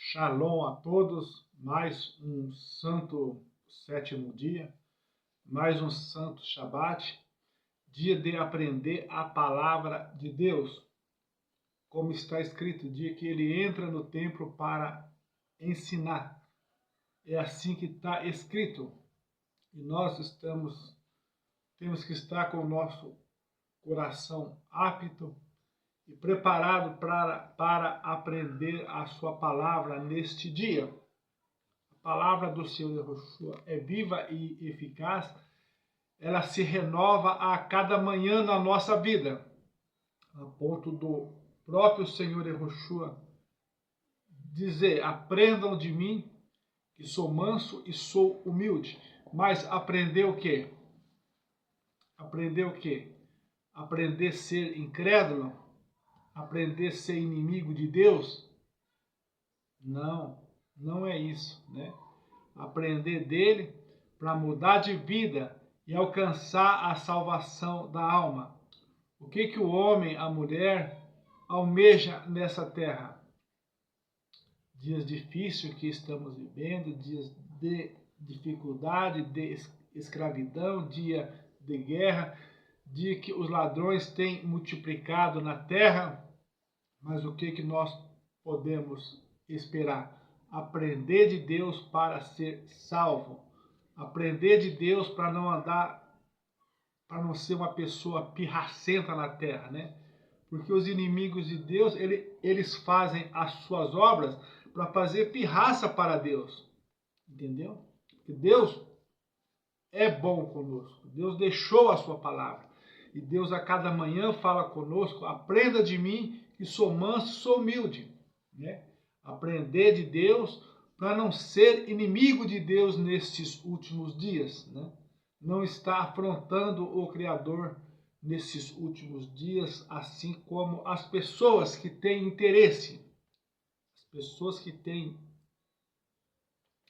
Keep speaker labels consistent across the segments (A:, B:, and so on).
A: Shalom a todos, mais um santo sétimo dia, mais um santo Shabat, dia de aprender a palavra de Deus, como está escrito, dia que ele entra no templo para ensinar. É assim que está escrito. E nós temos que estar com o nosso coração apto e preparado para aprender a sua palavra neste dia. A palavra do Senhor Yahushua é viva e eficaz, ela se renova a cada manhã na nossa vida, a ponto do próprio Senhor Yahushua dizer: aprendam de mim, que sou manso e sou humilde. Mas aprender o quê? Aprender o quê? Aprender a ser incrédulo? Aprender a ser inimigo de Deus? Não, não é isso, né? Aprender dele para mudar de vida e alcançar a salvação da alma. O que o homem, a mulher, almeja nessa terra? Dias difíceis que estamos vivendo, dias de dificuldade, de escravidão, dia de guerra, dia que os ladrões têm multiplicado na terra. Mas o que nós podemos esperar? Aprender de Deus para ser salvo. Aprender de Deus para não andar, para não ser uma pessoa pirracenta na terra, né? Porque os inimigos de Deus, eles fazem as suas obras para fazer pirraça para Deus. Entendeu? Porque Deus é bom conosco. Deus deixou a sua palavra. E Deus a cada manhã fala conosco: aprenda de mim, que sou manso, sou humilde, né? Aprender de Deus para não ser inimigo de Deus nestes últimos dias, né? Não estar afrontando o Criador nesses últimos dias, assim como as pessoas que têm interesse. As pessoas que têm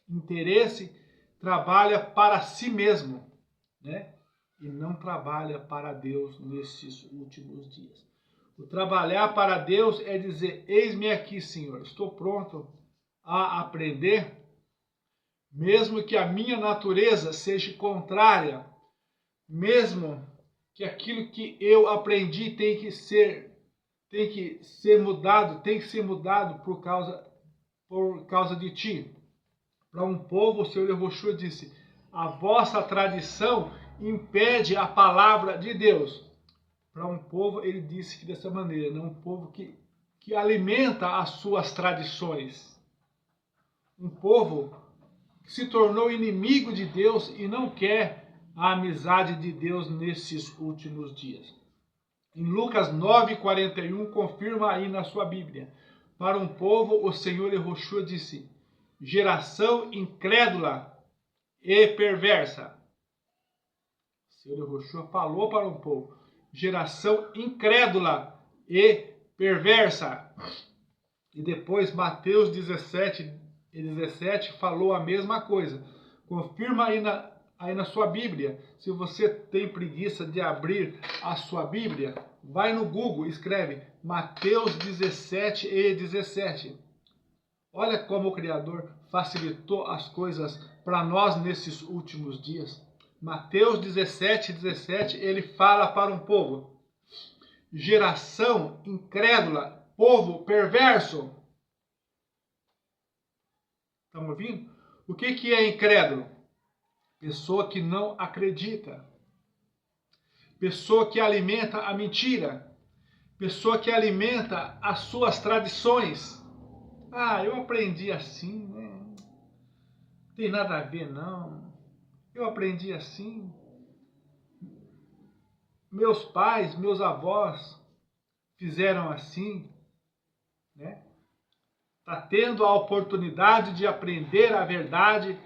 A: interesse trabalham para si mesmo, né? E não trabalha para Deus nesses últimos dias. O trabalhar para Deus é dizer: eis-me aqui, Senhor, estou pronto a aprender, mesmo que a minha natureza seja contrária, mesmo que aquilo que eu aprendi tem que ser mudado por causa de ti. Para um povo, o Senhor Yahushua disse: a vossa tradição impede a palavra de Deus. Para um povo, ele disse que dessa maneira, não um povo que alimenta as suas tradições. Um povo que se tornou inimigo de Deus e não quer a amizade de Deus nesses últimos dias. Em Lucas 9:41, confirma aí na sua Bíblia: para um povo, o Senhor Yahushua disse: geração incrédula e perversa. O Senhor Yahushua falou para um povo: geração incrédula e perversa. E depois Mateus 17 falou a mesma coisa. Confirma aí na sua Bíblia. Se você tem preguiça de abrir a sua Bíblia, vai no Google, escreve Mateus 17:17. Olha como o Criador facilitou as coisas para nós nesses últimos dias. Mateus 17:17, ele fala para um povo: geração incrédula, povo perverso. Estão ouvindo? O que é incrédulo? Pessoa que não acredita. Pessoa que alimenta a mentira. Pessoa que alimenta as suas tradições. Ah, eu aprendi assim, né? Não tem nada a ver, não. Eu aprendi assim. Meus pais, meus avós fizeram assim, né? Está tendo a oportunidade de aprender a verdade,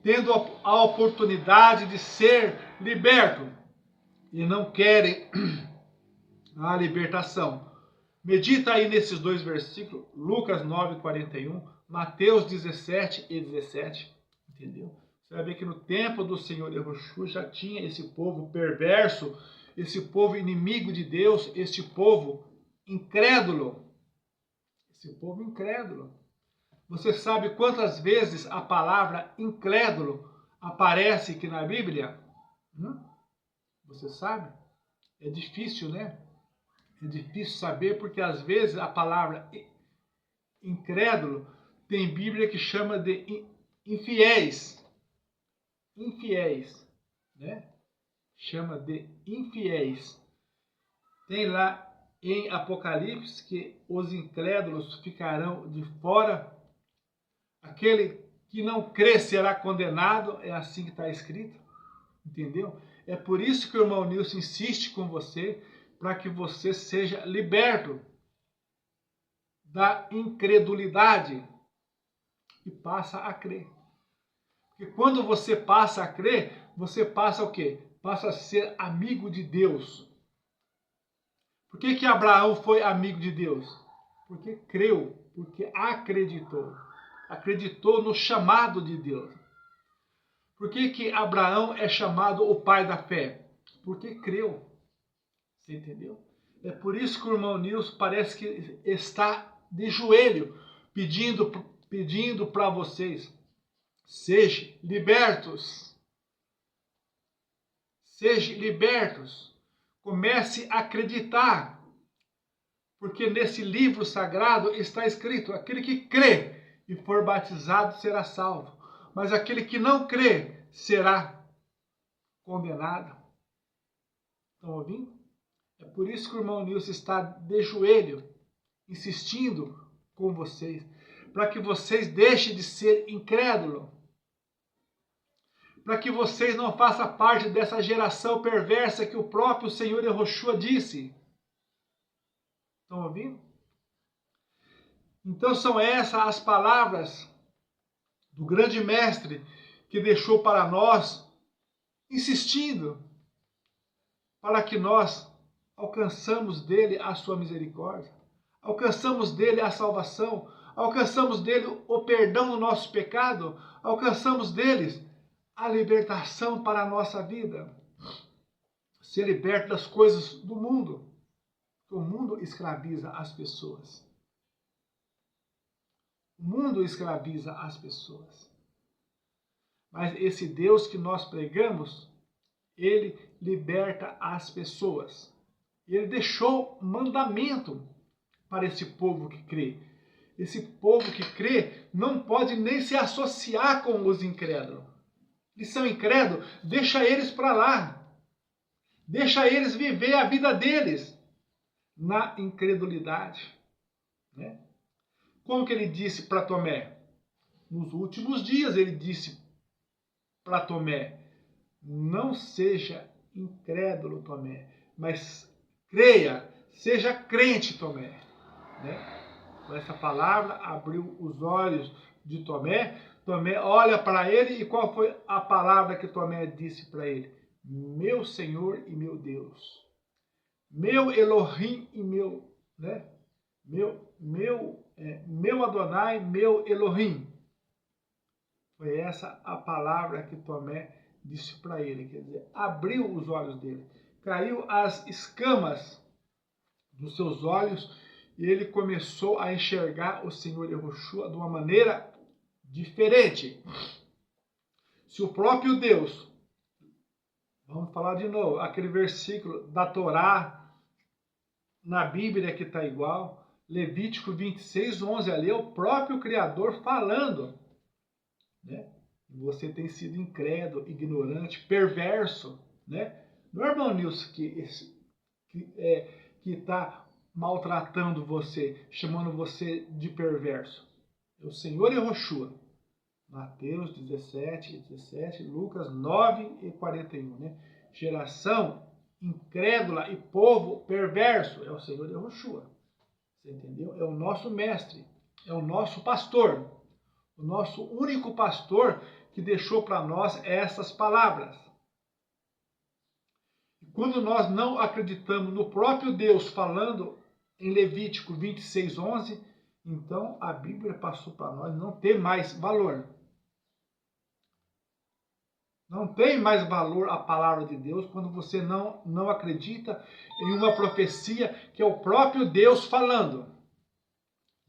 A: tendo a oportunidade de ser liberto e não querem a libertação. Medita aí nesses dois versículos, Lucas 9:41, Mateus 17:17, entendeu? Você vai ver que no tempo do Senhor Yahushua já tinha esse povo perverso, esse povo inimigo de Deus, esse povo incrédulo. Esse povo incrédulo. Você sabe quantas vezes a palavra incrédulo aparece aqui na Bíblia? Você sabe? É difícil, né? É difícil saber porque às vezes a palavra incrédulo tem Bíblia que chama de infiéis. Infiéis, né? Chama de infiéis. Tem lá em Apocalipse que os incrédulos ficarão de fora. Aquele que não crê será condenado. É assim que está escrito. Entendeu? É por isso que o irmão Nilson insiste com você, para que você seja liberto da incredulidade e passa a crer. Porque quando você passa a crer, você passa o quê? Passa a ser amigo de Deus. Por que Abraão foi amigo de Deus? Porque creu, porque acreditou. Acreditou no chamado de Deus. Por que Abraão é chamado o pai da fé? Porque creu. Você entendeu? É por isso que o irmão Nilson parece que está de joelho, pedindo para vocês: sejam libertos. Sejam libertos. Comece a acreditar. Porque nesse livro sagrado está escrito: aquele que crê e for batizado será salvo. Mas aquele que não crê será condenado. Estão ouvindo? É por isso que o irmão Nilson está de joelho, insistindo com vocês, para que vocês deixem de ser incrédulos, para que vocês não façam parte dessa geração perversa que o próprio Senhor Yahushua disse. Estão ouvindo? Então são essas as palavras do grande mestre que deixou para nós, insistindo, para que nós alcançamos dele a sua misericórdia, alcançamos dele a salvação, alcançamos dele o perdão do nosso pecado, alcançamos deles a libertação para a nossa vida. Ser liberto das coisas do mundo. O mundo escraviza as pessoas. O mundo escraviza as pessoas. Mas esse Deus que nós pregamos, ele liberta as pessoas. Ele deixou mandamento para esse povo que crê. Esse povo que crê não pode nem se associar com os incrédulos. Eles são incrédulos, deixa eles para lá. Deixa eles viver a vida deles na incredulidade. Né? Como que ele disse para Tomé? Nos últimos dias ele disse para Tomé: não seja incrédulo, Tomé, mas creia, seja crente, Tomé. Né? Com essa palavra abriu os olhos de Tomé. Tomé olha para ele e qual foi a palavra que Tomé disse para ele? Meu Senhor e meu Deus. Meu Elohim e meu, né? Meu Adonai, meu Elohim. Foi essa a palavra que Tomé disse para ele, quer dizer, abriu os olhos dele. Caiu as escamas dos seus olhos e ele começou a enxergar o Senhor Yahushua de uma maneira diferente. Se o próprio Deus, vamos falar de novo, aquele versículo da Torá, na Bíblia que está igual, Levítico 26:11, ali é o próprio Criador falando. Né? Você tem sido incrédulo, ignorante, perverso. Né? Não é o irmão Nilson que está maltratando você, chamando você de perverso. É o Senhor Yahushua. Mateus 17, Lucas 9:41. Né? Geração incrédula e povo perverso é o Senhor Yahushua. Você entendeu? É o nosso mestre, é o nosso pastor, o nosso único pastor que deixou para nós essas palavras. E quando nós não acreditamos no próprio Deus falando em Levítico 26:11, então a Bíblia passou para nós não ter mais valor. Não tem mais valor a palavra de Deus quando você não acredita em uma profecia que é o próprio Deus falando.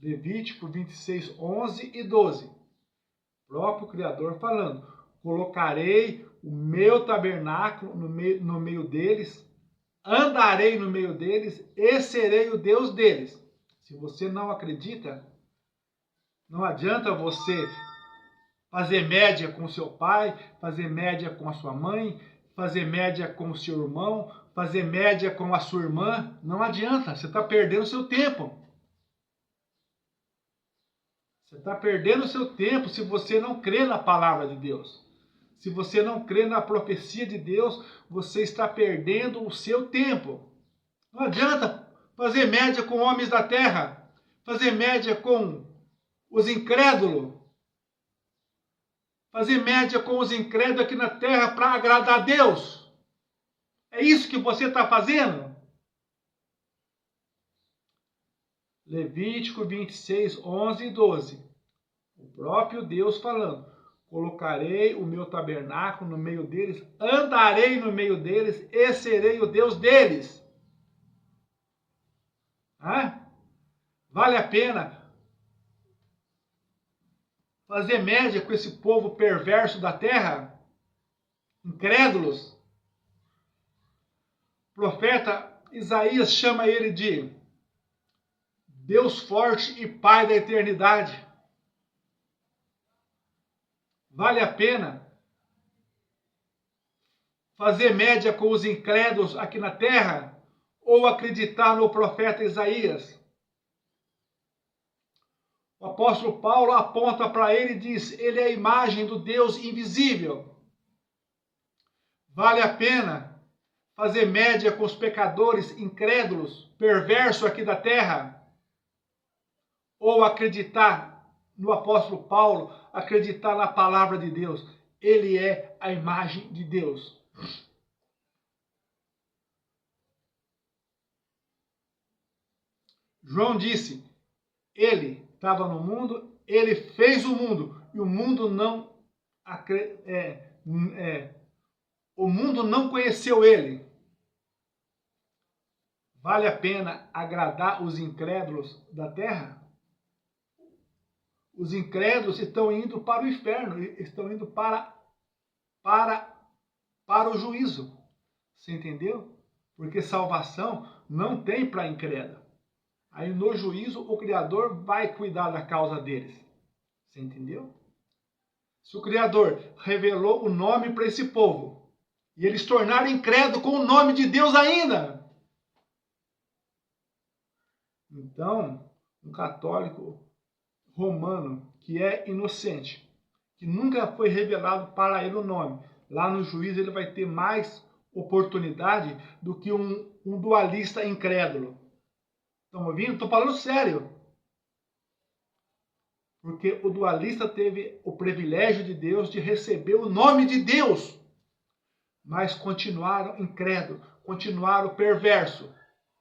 A: Levítico 26, 11 e 12. O próprio Criador falando: colocarei o meu tabernáculo no meio deles, andarei no meio deles e serei o Deus deles. Se você não acredita, não adianta você fazer média com seu pai, fazer média com a sua mãe, fazer média com o seu irmão, fazer média com a sua irmã. Não adianta, você está perdendo seu tempo. Você está perdendo seu tempo se você não crê na palavra de Deus. Se você não crê na profecia de Deus, você está perdendo o seu tempo. Não adianta fazer média com homens da terra, fazer média com os incrédulos, fazer média com os incrédulos aqui na terra para agradar a Deus. É isso que você está fazendo? Levítico 26, 11 e 12. O próprio Deus falando: colocarei o meu tabernáculo no meio deles, andarei no meio deles e serei o Deus deles. Vale a pena fazer média com esse povo perverso da terra? Incrédulos? O profeta Isaías chama ele de Deus forte e Pai da eternidade. Vale a pena fazer média com os incrédulos aqui na terra ou acreditar no profeta Isaías? O apóstolo Paulo aponta para ele e diz: ele é a imagem do Deus invisível. Vale a pena fazer média com os pecadores incrédulos, perversos aqui da terra? Ou acreditar no apóstolo Paulo, acreditar na palavra de Deus? Ele é a imagem de Deus. João disse: ele estava no mundo, ele fez o mundo, e o mundo não conheceu ele. Vale a pena agradar os incrédulos da terra? Os incrédulos estão indo para o inferno, estão indo para o juízo. Você entendeu? Porque salvação não tem para incrédulo. Aí no juízo o Criador vai cuidar da causa deles. Você entendeu? Se o Criador revelou o nome para esse povo e eles tornaram incrédulo com o nome de Deus ainda, então um católico romano que é inocente, que nunca foi revelado para ele o nome, lá no juízo ele vai ter mais oportunidade do que um dualista incrédulo. Estão ouvindo? Estou falando sério. Porque o dualista teve o privilégio de Deus de receber o nome de Deus, mas continuaram incrédulos, continuaram perversos,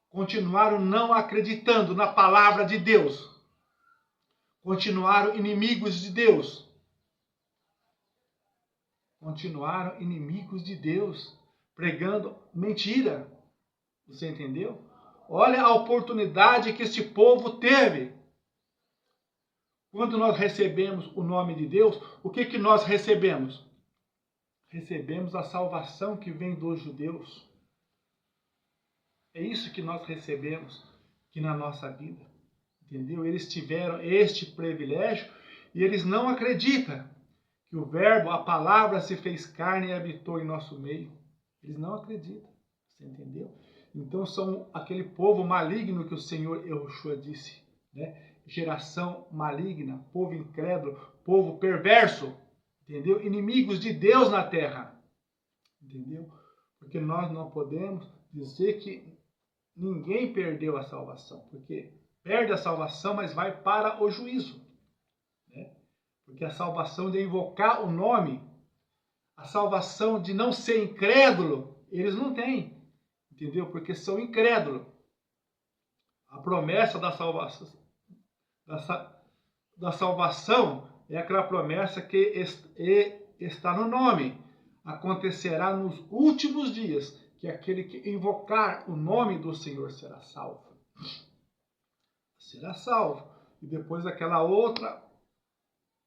A: continuaram não acreditando na palavra de Deus, continuaram inimigos de Deus. Continuaram inimigos de Deus, pregando mentira. Você entendeu? Olha a oportunidade que esse povo teve. Quando nós recebemos o nome de Deus, o que nós recebemos? Recebemos a salvação que vem dos judeus. É isso que nós recebemos aqui na nossa vida. Entendeu? Eles tiveram este privilégio e eles não acreditam que o verbo, a palavra se fez carne e habitou em nosso meio. Eles não acreditam. Você entendeu? Então são aquele povo maligno que o Senhor Yahushua disse, né? Geração maligna, povo incrédulo, povo perverso, entendeu? Inimigos de Deus na terra, entendeu? Porque nós não podemos dizer que ninguém perdeu a salvação, porque perde a salvação, mas vai para o juízo, né? Porque a salvação de invocar o nome, a salvação de não ser incrédulo, eles não têm. Entendeu? Porque são incrédulos. A promessa da salvação é aquela promessa que está no nome. Acontecerá nos últimos dias que aquele que invocar o nome do Senhor será salvo. Será salvo. e depois aquela outra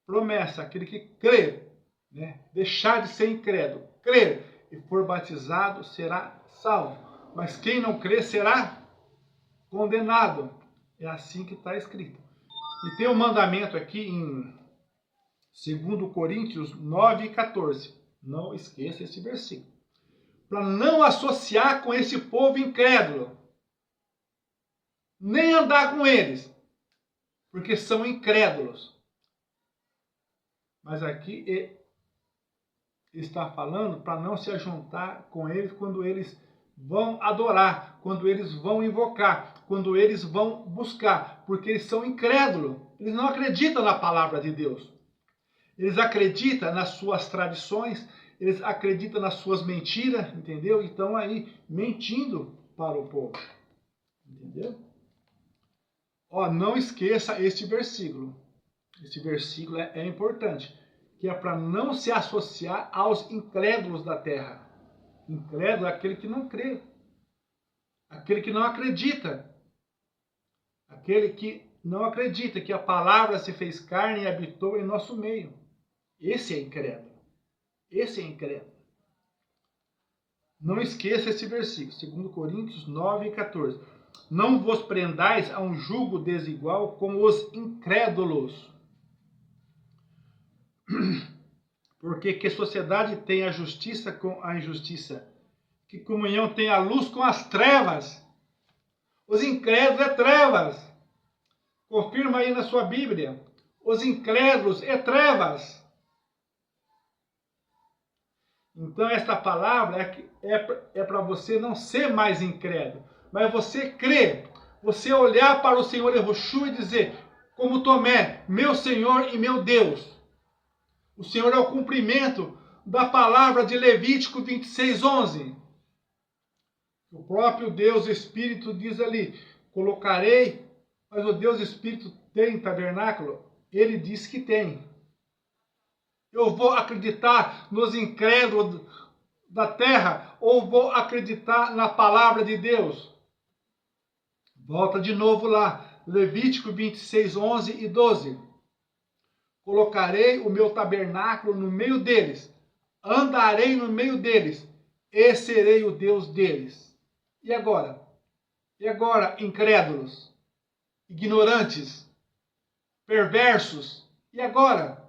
A: promessa, aquele que crê, né? Deixar de ser incrédulo, crer e for batizado será salvo, mas quem não crê será condenado. É assim que está escrito. E tem um mandamento aqui em 2 Coríntios 9:14. Não esqueça esse versículo. Para não associar com esse povo incrédulo, nem andar com eles, porque são incrédulos. Mas aqui está falando para não se ajuntar com eles quando eles vão adorar, quando eles vão invocar, quando eles vão buscar, porque eles são incrédulos. Eles não acreditam na palavra de Deus. Eles acreditam nas suas tradições, eles acreditam nas suas mentiras, entendeu? E estão aí mentindo para o povo. Entendeu? Ó, não esqueça este versículo. Esse versículo é importante, que é para não se associar aos incrédulos da terra. Incrédulo é aquele que não crê, aquele que não acredita, aquele que não acredita que a palavra se fez carne e habitou em nosso meio. Esse é incrédulo. Esse é incrédulo. Não esqueça esse versículo, 2 Coríntios 9:14. Não vos prendais a um jugo desigual com os incrédulos. Porque que sociedade tem a justiça com a injustiça? Que comunhão tem a luz com as trevas? Os incrédulos é trevas. Confirma aí na sua Bíblia. Os incrédulos é trevas. Então esta palavra é para você não ser mais incrédulo, mas você crer, você olhar para o Senhor Yahushua e dizer, como Tomé, meu Senhor e meu Deus. O Senhor é o cumprimento da palavra de Levítico 26:11. O próprio Deus Espírito diz ali, colocarei, mas o Deus Espírito tem tabernáculo? Ele diz que tem. Eu vou acreditar nos incrédulos da terra ou vou acreditar na palavra de Deus? Volta de novo lá, Levítico 26:11 e 12. Colocarei o meu tabernáculo no meio deles, andarei no meio deles, e serei o Deus deles. E agora? E agora, incrédulos, ignorantes, perversos, e agora?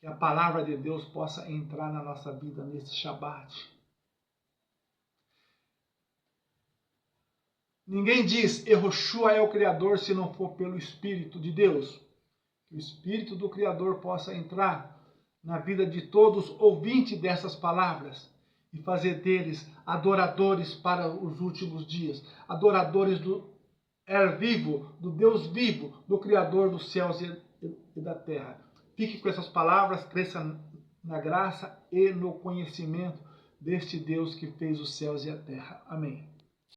A: Que a palavra de Deus possa entrar na nossa vida nesse Shabat. Ninguém diz, Yahushua é o Criador se não for pelo Espírito de Deus. Que o Espírito do Criador possa entrar na vida de todos ouvintes dessas palavras e fazer deles adoradores para os últimos dias. Adoradores do vivo, do Deus vivo, do Criador dos céus e da terra. Fique com essas palavras, cresça na graça e no conhecimento deste Deus que fez os céus e a terra. Amém.